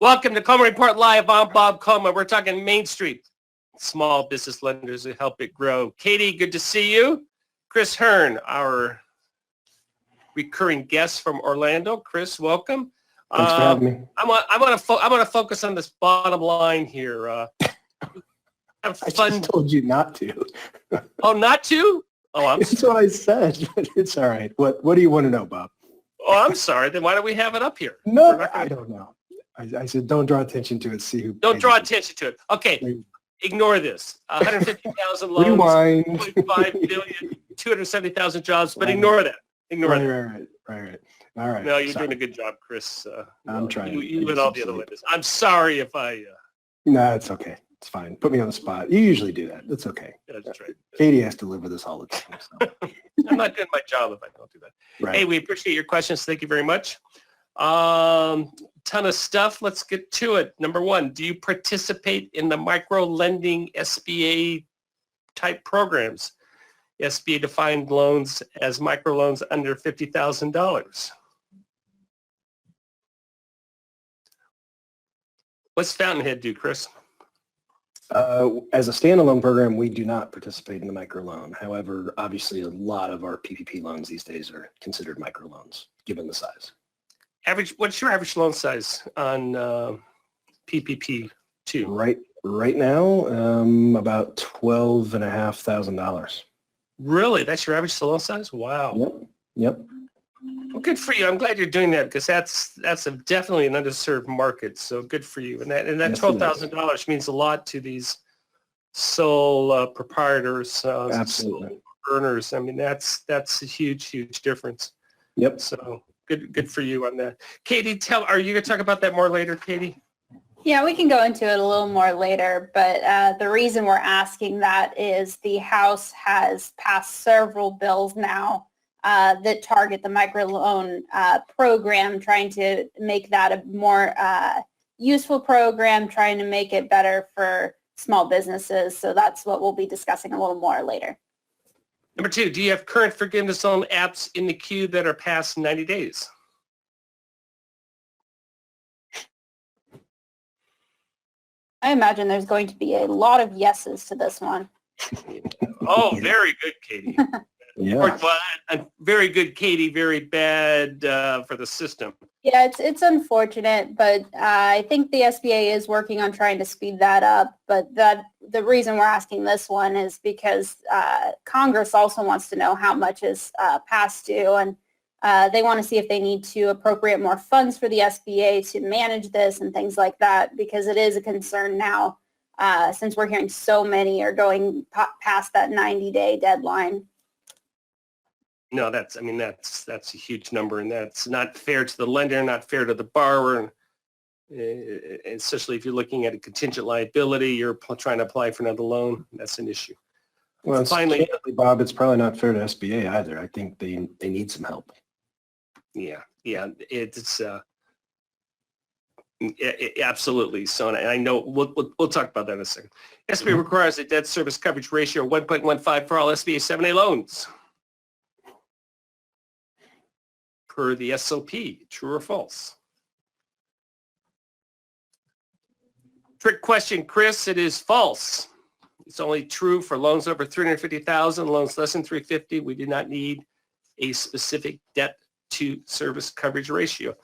Welcome to Coleman Report Live. I'm Bob Coleman. We're talking Main Street, small business lenders who help it grow. Katie, good to see you. Chris Hearn, our recurring guest from Orlando. Chris, welcome. Thanks for having me. I want to focus on this bottom line here. Have fun. I just told you not to. Oh, not to? Oh, I'm That's what I said, but it's all right. What do you want to know, Bob? Oh, I'm sorry. Then why do we have it up here? No, I don't know. I said don't draw attention to it. See who. Don't draw attention to it. Okay. Ignore this. 150,000 loans. Rewind. 5 billion, 270,000 jobs, but ignore that. Ignore that. Right. All right. No, you're doing a good job, Chris. I'm trying. You and all the other lenders. I'm sorry if I... No, it's okay. It's fine. Put me on the spot. You usually do that. That's okay. That's right. Katie has to live with us all the time. So. I'm not doing my job if I don't do that. Right. Hey, we appreciate your questions. Thank you very much. Ton of stuff. Let's get to it. Number one, do you participate in the micro lending SBA type programs? SBA defined loans as microloans under $50,000. What's Fountainhead do, Chris? As a standalone program, we do not participate in the microloan. However, obviously, a lot of our PPP loans these days are considered microloans, given the size. What's your average loan size on PPP 2? Right now, about $12,500. Really? That's your average loan size? Wow. Yep. Well, good for you. I'm glad you're doing that because that's definitely an underserved market. So good for you. And that Yes, $12,000 means a lot to these sole proprietors, Absolutely. sole earners. I mean, that's a huge difference. Yep. So good for you on that. Katie, are you going to talk about that more later, Katie? Yeah, we can go into it a little more later, but the reason we're asking that is the House has passed several bills now that target the microloan program, trying to make that a more useful program, trying to make it better for small businesses. So that's what we'll be discussing a little more later. Number two, do you have current forgiveness loan apps in the queue that are past 90 days? I imagine there's going to be a lot of yeses to this one. Oh, very good, Katie. Yeah. Very good, Katie. Very bad for the system. Yeah, it's unfortunate, but I think the SBA is working on trying to speed that up. But the reason we're asking this one is because Congress also wants to know how much is past due, and they want to see if they need to appropriate more funds for the SBA to manage this and things like that, because it is a concern now since we're hearing so many are going past that 90-day deadline. No, that's a huge number, and that's not fair to the lender, not fair to the borrower, especially if you're looking at a contingent liability, you're trying to apply for another loan. That's an issue. Well, finally, Bob, it's probably not fair to SBA either. I think they need some help. Yeah, it's absolutely. So, and I know we'll talk about that in a second. SBA requires a debt service coverage ratio of 1.15 for all SBA 7A loans. Per the SOP, true or false? Trick question, Chris. It is false. It's only true for loans over 350,000, loans less than 350. We do not need a specific debt to service coverage ratio.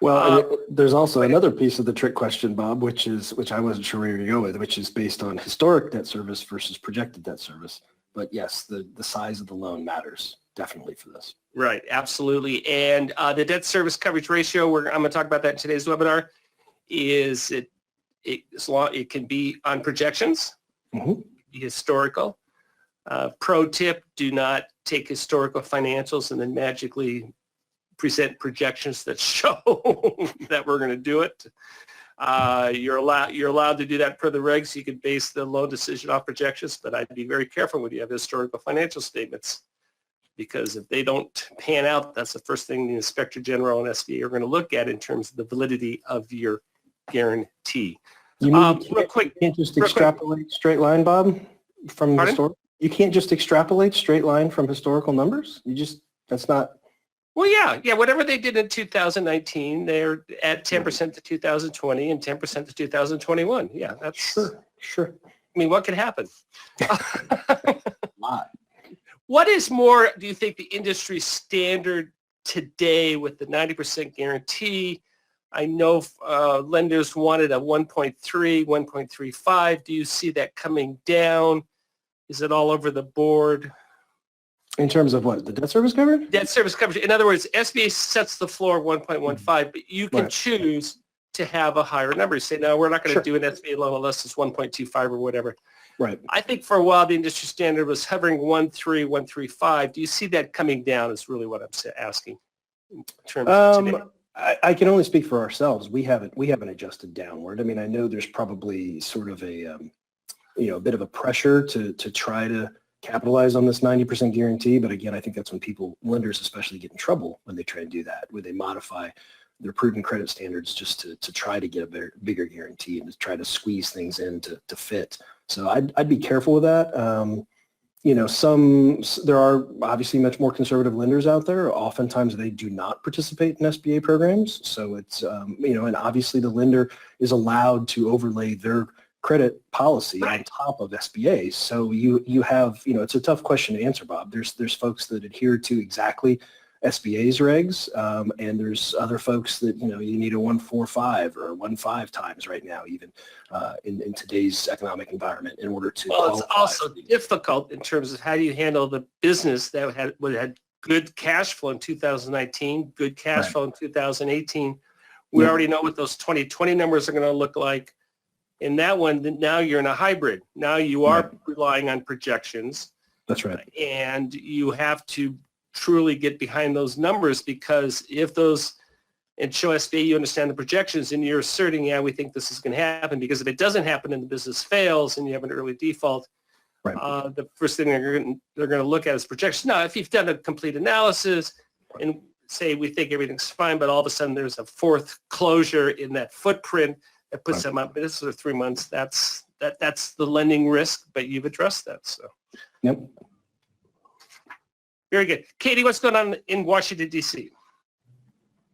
Well, there's also another piece of the trick question, Bob, which I wasn't sure where you go with, which is based on historic debt service versus projected debt service. But yes, the size of the loan matters definitely for this. Right, absolutely. And the debt service coverage ratio, I'm going to talk about that in today's webinar, is it can be on projections, be historical. Pro tip, do not take historical financials and then magically present projections that show that we're going to do it. You're allowed to do that per the regs. You can base the loan decision off projections, but I'd be very careful when you have historical financial statements, because if they don't pan out, that's the first thing the Inspector General and SBA are going to look at in terms of the validity of your guarantee. You can't just extrapolate straight line, Bob, from historical? You can't just extrapolate straight line from historical numbers? That's not Well, yeah, whatever they did in 2019, they're at 10% to 2020 and 10% to 2021. Yeah, that's Sure. I mean, what could happen? A lot. What is more, do you think, the industry standard today with the 90% guarantee? I know lenders wanted a 1.3, 1.35. Do you see that coming down? Is it all over the board? In terms of what? The debt service coverage? Debt service coverage. In other words, SBA sets the floor 1.15, but you can Right. choose to have a higher number. You say, no, we're not going to Sure. do an SBA loan unless it's 1.25 or whatever. Right. I think for a while the industry standard was hovering 1.3, 1.35. Do you see that coming down is really what I'm asking in terms of today? I can only speak for ourselves. We haven't adjusted downward. I mean, I know there's probably sort of a a bit of a pressure to try to capitalize on this 90% guarantee. But again, I think that's when lenders especially get in trouble when they try to do that, where they modify their prudent credit standards just to try to get a bigger guarantee and to try to squeeze things in to fit. So I'd be careful with that. There are obviously much more conservative lenders out there. Oftentimes they do not participate in SBA programs. So it's, and obviously the lender is allowed to overlay their credit policy on top of SBA. So you have, it's a tough question to answer, Bob. There's folks that adhere to exactly SBA's regs, and there's other folks that, you need a 1.45 or 1.5 times right now, even in today's economic environment in order to Well, it's qualify. also difficult in terms of how do you handle the business that had good cash flow in 2019, good cash Right. flow in 2018. We Yeah. already know what those 2020 numbers are going to look like. In that one, now you're in a hybrid. Now you are Right. relying on projections, That's right. and you have to truly get behind those numbers, because if those, and show SBA you understand the projections and you're asserting, yeah, we think this is going to happen, because if it doesn't happen and the business fails and you have an early default, Right. the first thing they're going to look at is projections. Now, if you've done a complete analysis and say we think everything's fine, but all of a sudden there's a fourth closure in that footprint that puts them up business for 3 months, that's the lending risk, but you've addressed that. So. Yep. Very good. Katie, what's going on in Washington, D.C.?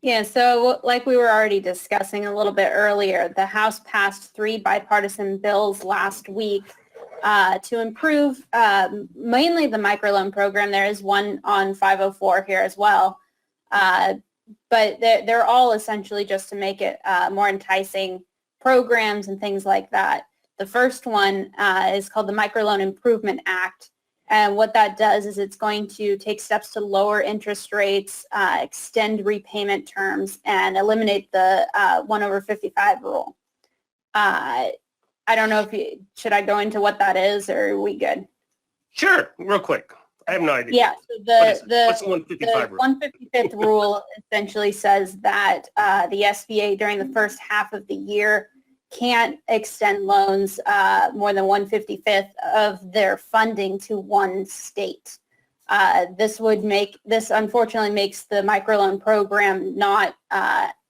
Yeah, so like we were already discussing a little bit earlier, the House passed 3 bipartisan bills last week to improve mainly the microloan program. There is one on 504 here as well, but they're all essentially just to make it more enticing programs and things like that. The first one is called the Microloan Improvement Act. And what that does is it's going to take steps to lower interest rates, extend repayment terms, and eliminate the 1/55 rule. I don't know should I go into what that is, or are we good? Sure, real quick. I have no idea. Yeah, so What's the the 155 rule? 155th rule essentially says that the SBA during the first half of the year can't extend loans more than 1/55th of their funding to one state. This unfortunately makes the microloan program not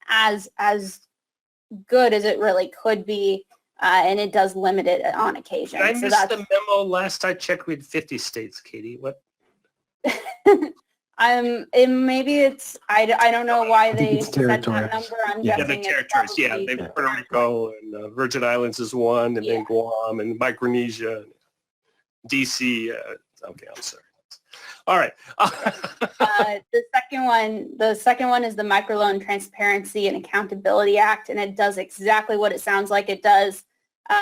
as good as it really could be, and it does limit it on occasion. I So missed the memo. Last I checked, we had 50 states, Katie. What? Maybe it's I don't know why they it's set that territories. number. I'm Yeah. Yeah, guessing the it's territories. Yeah, probably- they Puerto Rico and Virgin Islands is one, and then Guam and Micronesia, DC. Okay, I'm sorry. All right. The second one is the Microloan Transparency and Accountability Act, and it does exactly what it sounds like it does.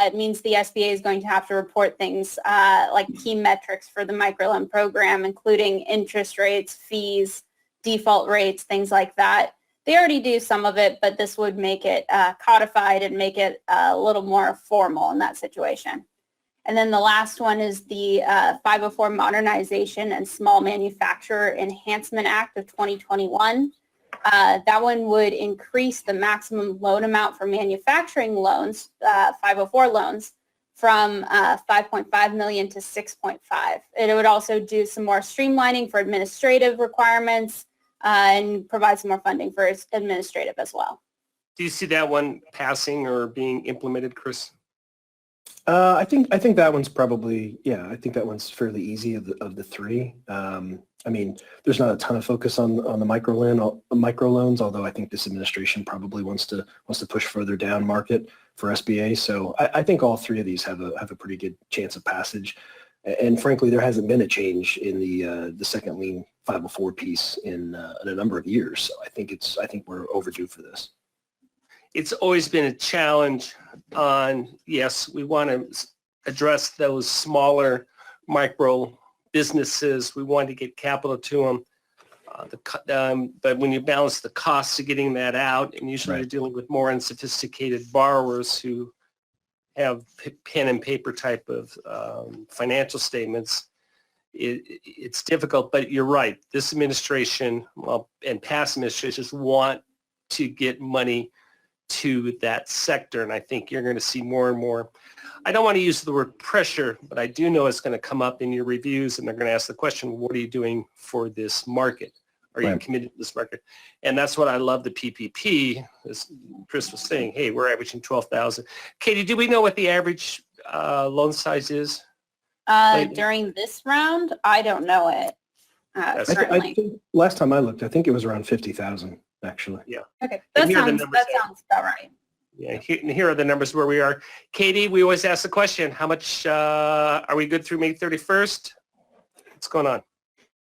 It means the SBA is going to have to report things like key metrics for the microloan program, including interest rates, fees, default rates, things like that. They already do some of it, but this would make it codified and make it a little more formal in that situation. And then the last one is the 504 Modernization and Small Manufacturer Enhancement Act of 2021. That one would increase the maximum loan amount for manufacturing loans, 504 loans, from 5.5 million to 6.5. It would also do some more streamlining for administrative requirements and provide some more funding for administrative as well. Do you see that one passing or being implemented, Chris? I think that one's probably, yeah, I think that one's fairly easy of the three. I mean, there's not a ton of focus on the microloans, although I think this administration probably wants to push further down market for SBA. So I think all three of these have a pretty good chance of passage. And frankly, there hasn't been a change in the second lien 504 piece in a number of years. So I think we're overdue for this. It's always been a challenge on, yes, we want to address those smaller micro businesses. We want to get capital to them. But when you balance the costs of getting that out, and usually you're dealing with more unsophisticated borrowers who have pen and paper type of financial statements, it's difficult. But you're right. This administration, and past administrations want to get money to that sector, and I think you're going to see more and more. I don't want to use the word pressure, but I do know it's going to come up in your reviews, and they're going to ask the question, what are you doing for this market? Are you committed to this market? And that's what I love the PPP, as Chris was saying, hey, we're averaging 12,000. Katie, do we know what the average loan size is? During this round, I don't know it. I Certainly. think last time I looked, I think it was around 50,000 actually. Yeah. Okay, that sounds about right. Yeah, here are the numbers where we are. Katie, we always ask the question, how much are we good through May 31st? What's going on?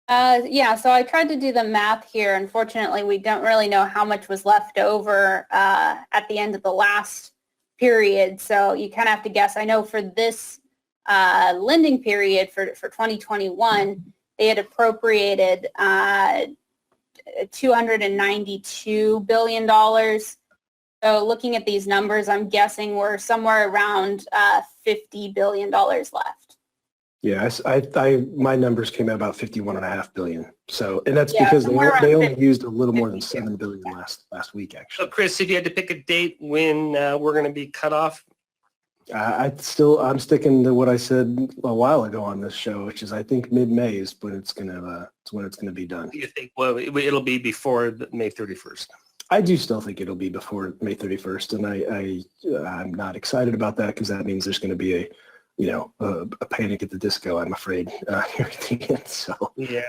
Yeah, so I tried to do the math here. Unfortunately, we don't really know how much was left over at the end of the last period. So you kind of have to guess. I know for this lending period for 2021, they had appropriated $292 billion. So looking at these numbers, I'm guessing we're somewhere around $50 billion left. Yeah, my numbers came out about 51.5 billion. So, and that's because they only used a little more than 7 billion last week, actually. So Chris, if you had to pick a date when we're going to be cut off? I'm sticking to what I said a while ago on this show, which is I think mid-May is when it's going to be done. You think, well, it'll be before May 31st. I do still think it'll be before May 31st, and I'm not excited about that because that means there's going to be a panic at the disco, I'm afraid, here at the end. So yeah,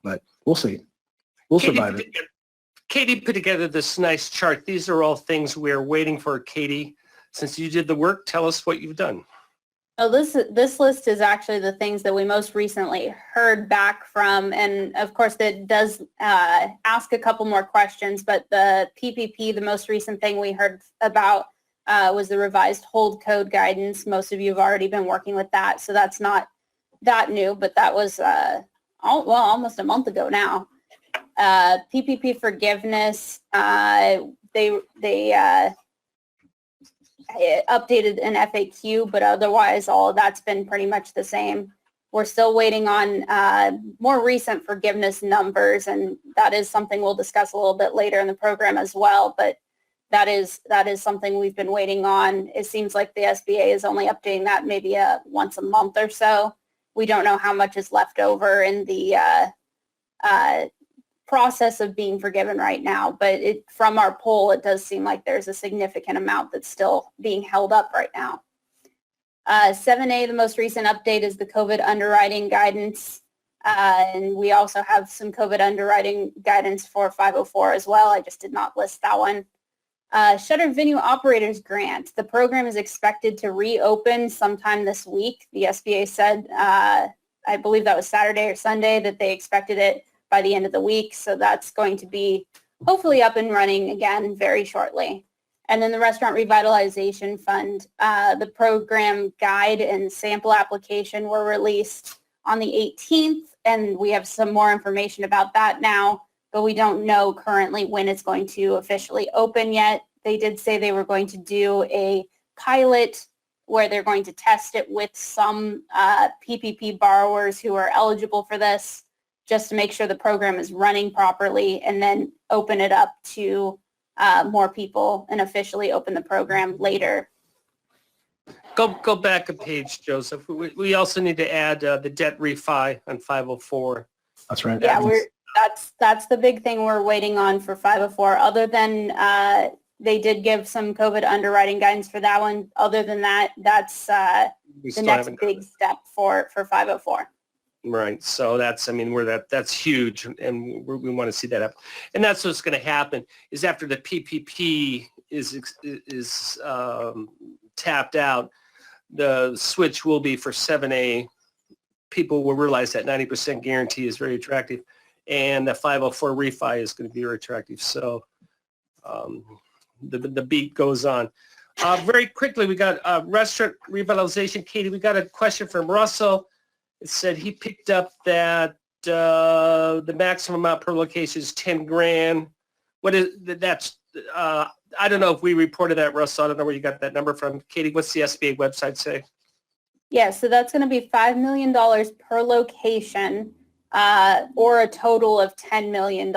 but we'll see. We'll survive it. Katie put together this nice chart. These are all things we're waiting for. Katie, since you did the work, tell us what you've done. Oh, this list is actually the things that we most recently heard back from, and of course it does ask a couple more questions, but the PPP, the most recent thing we heard about was the revised hold code guidance. Most of you have already been working with that, so that's not that new, but that was almost a month ago now. PPP forgiveness, they updated an FAQ, but otherwise all of that's been pretty much the same. We're still waiting on more recent forgiveness numbers, and that is something we'll discuss a little bit later in the program as well, but that is something we've been waiting on. It seems like the SBA is only updating that maybe once a month or so. We don't know how much is left over in the process of being forgiven right now, but from our poll, it does seem like there's a significant amount that's still being held up right now. 7A, the most recent update, is the COVID underwriting guidance, and we also have some COVID underwriting guidance for 504 as well. I just did not list that one. Shutter Venue Operators Grant. The program is expected to reopen sometime this week. The SBA said, I believe that was Saturday or Sunday, that they expected it by the end of the week. So that's going to be hopefully up and running again very shortly. And then the Restaurant Revitalization Fund, the program guide and sample application were released on the 18th, and we have some more information about that now, but we don't know currently when it's going to officially open yet. They did say they were going to do a pilot where they're going to test it with some PPP borrowers who are eligible for this, just to make sure the program is running properly, and then open it up to more people and officially open the program later. Go back a page, Joseph. We also need to add the debt refi on 504. That's right. Yeah, that's the big thing we're waiting on for 504. Other than They did give some COVID underwriting guidance for that one. Other than that, that's We the still next haven't done big step for 504. Right. So that's, I mean, that's huge, and we want to see that happen. And that's what's going to happen is after the PPP is tapped out, the switch will be for 7A. People will realize that 90% guarantee is very attractive, and the 504 refi is going to be very attractive. So the beat goes on. Very quickly, we got restaurant revitalization. Katie, we got a question from Russell. It said he picked up that the maximum amount per location is 10 grand. What is that's? I don't know if we reported that, Russell. I don't know where you got that number from. Katie, what's the SBA website say? Yeah, so that's going to be $5 million per location, or a total of $10 million,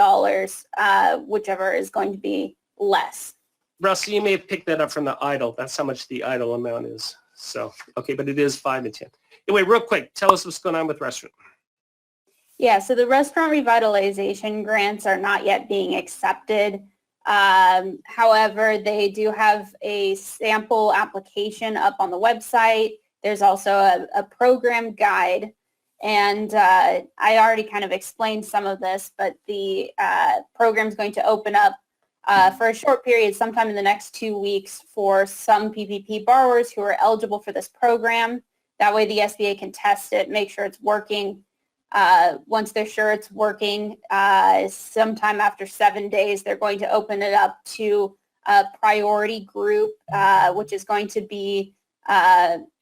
whichever is going to be less. Russell, you may have picked that up from the idle. That's how much the idle amount is. So, okay, but it is 5 and 10. Anyway, real quick, tell us what's going on with restaurant. Yeah, so the restaurant revitalization grants are not yet being accepted. However, they do have a sample application up on the website. There's also a program guide. And I already kind of explained some of this, but the program is going to open up for a short period sometime in the next 2 weeks for some PPP borrowers who are eligible for this program. That way the SBA can test it, make sure it's working. Once they're sure it's working, sometime after 7 days, they're going to open it up to a priority group, which is going to be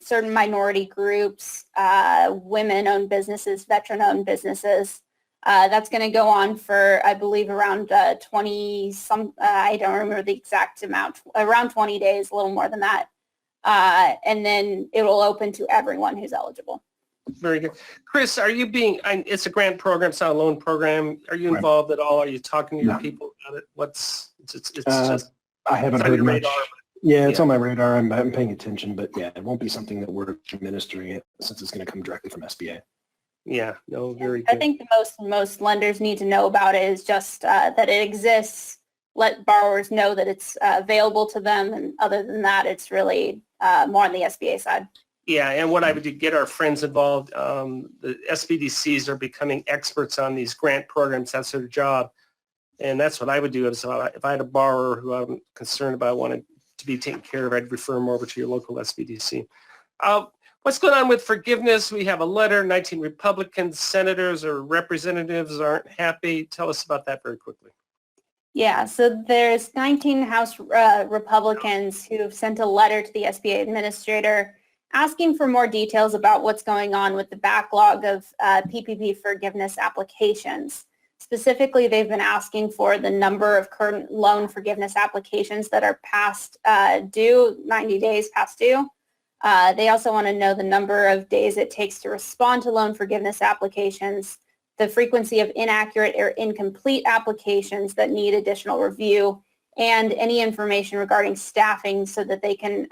certain minority groups, women-owned businesses, veteran-owned businesses. That's going to go on for, I believe, around 20 some, I don't remember the exact amount, around 20 days, a little more than that. And then it will open to everyone who's eligible. Very good. Chris, are you it's a grant program, it's not a loan program. Are you involved at all? Are you talking to your people about it? It's just, I haven't it's on heard your much. radar. Yeah, it's on my radar. I'm paying attention, but yeah, it won't be something that we're administering it since it's going to come directly from SBA. Yeah, no, very I good. think the most lenders need to know about it is just that it exists. Let borrowers know that it's available to them, and other than that, it's really more on the SBA side. Yeah, and what I would do, get our friends involved. The SBDCs are becoming experts on these grant programs. That's their job. And that's what I would do. If I had a borrower who I'm concerned about, wanted to be taken care of, I'd refer them over to your local SBDC. What's going on with forgiveness? We have a letter. 19 Republican senators or representatives aren't happy. Tell us about that very quickly. Yeah, so there's 19 House Republicans who have sent a letter to the SBA administrator asking for more details about what's going on with the backlog of PPP forgiveness applications. Specifically, they've been asking for the number of current loan forgiveness applications that are past due, 90 days past due. They also want to know the number of days it takes to respond to loan forgiveness applications, the frequency of inaccurate or incomplete applications that need additional review, and any information regarding staffing so that they can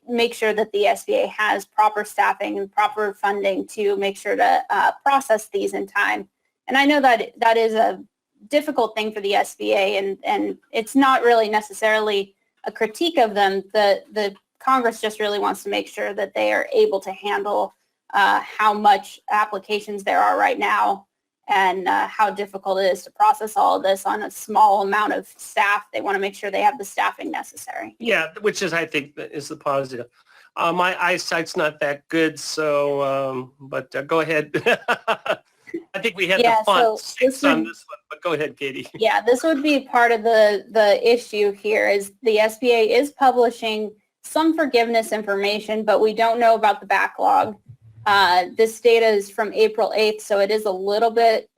make sure that the SBA has proper staffing and proper funding to make sure to process these in time. And I know that that is a difficult thing for the SBA, and it's not really necessarily a critique of them. The Congress just really wants to make sure that they are able to handle how much applications there are right now and how difficult it is to process all of this on a small amount of staff. They want to make sure they have the staffing necessary. Yeah, which is, I think, is the positive. My eyesight's not that good, so, but go ahead. I think we had the font 6 on this one, but go ahead, Katie. Yeah, this would be part of the issue here is the SBA is publishing some forgiveness information, but we don't know about the backlog. This data is from April 8th, so it is a little bit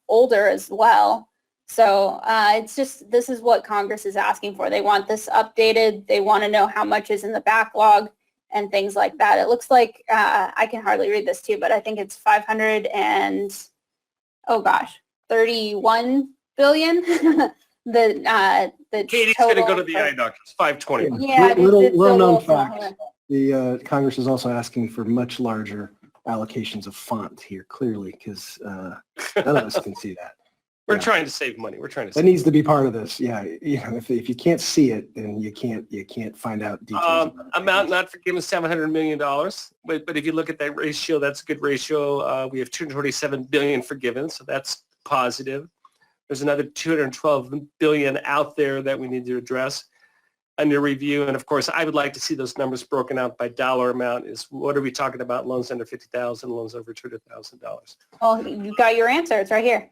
older as well. So it's just, this is what Congress is asking for. They want this updated. They want to know how much is in the backlog and things like that. It looks like, I can hardly read this too, but I think it's 31 billion. the Katie's going to go to the eye doctor. It's 520. Yeah, little known fact. The Congress is also asking for much larger allocations of font here, clearly, because none of us can see that. We're Yeah. trying to save money. We're trying to That save needs to be part of this. Yeah. If you can't see it, then you can't find out details. about it. amount not forgiven, $700 million. But if you look at that ratio, that's a good ratio. We have 227 billion forgiven, so that's positive. There's another 212 billion out there that we need to address under review. And of course, I would like to see those numbers broken out by dollar amount. Is what are we talking about? Loans under 50,000, loans over $200,000. Well, you got your answer. It's right here.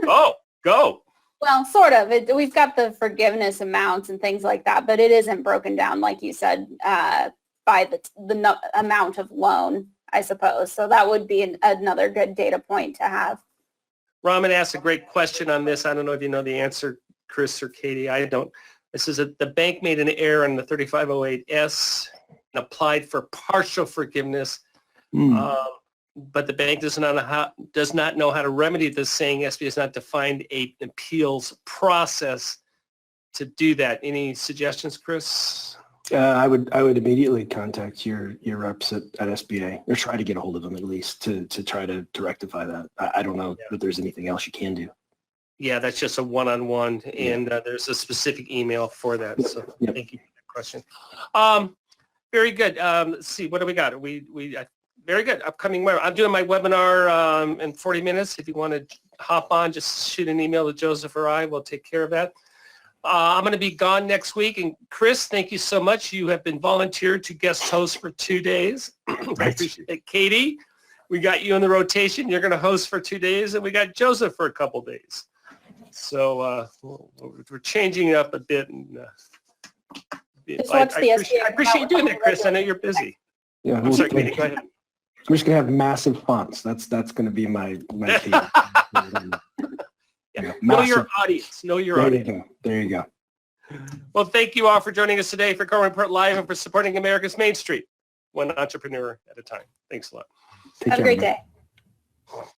Oh, go. Well, sort of. We've got the forgiveness amounts and things like that, but it isn't broken down, like you said, by the amount of loan, I suppose. So that would be another good data point to have. Raman asked a great question on this. I don't know if you know the answer, Chris or Katie. I don't. This is the bank made an error in the 3508S and applied for partial forgiveness. But the bank does not know how to remedy this, saying SBA has not defined an appeals process to do that. Any suggestions, Chris? I would immediately contact your reps at SBA or try to get a hold of them at least to try to rectify that. I don't know that there's anything else you can do. Yeah, that's just a one-on-one, and there's a specific email for that. So thank you for that question. Very good. Let's see, what do we got? Very good. Upcoming webinar. I'm doing my webinar in 40 minutes. If you want to hop on, just shoot an email to Joseph or I. We'll take care of that. I'm going to be gone next week. And Chris, thank you so much. You have been volunteered to guest host for 2 days. I appreciate it. Katie, we got you in the rotation. You're going to host for 2 days. And we got Joseph for a couple days. So we're changing it up a bit. And, I appreciate you doing that, Chris. I know you're busy. Yeah, I'm sorry, Katie, go ahead. We're just gonna have massive fonts. That's gonna be my key. Know your audience. Know your audience. There you go. Well, thank you all for joining us today for Coleman Report Live and for supporting America's Main Street, one entrepreneur at a time. Thanks a lot. Take Have a care, great man. day.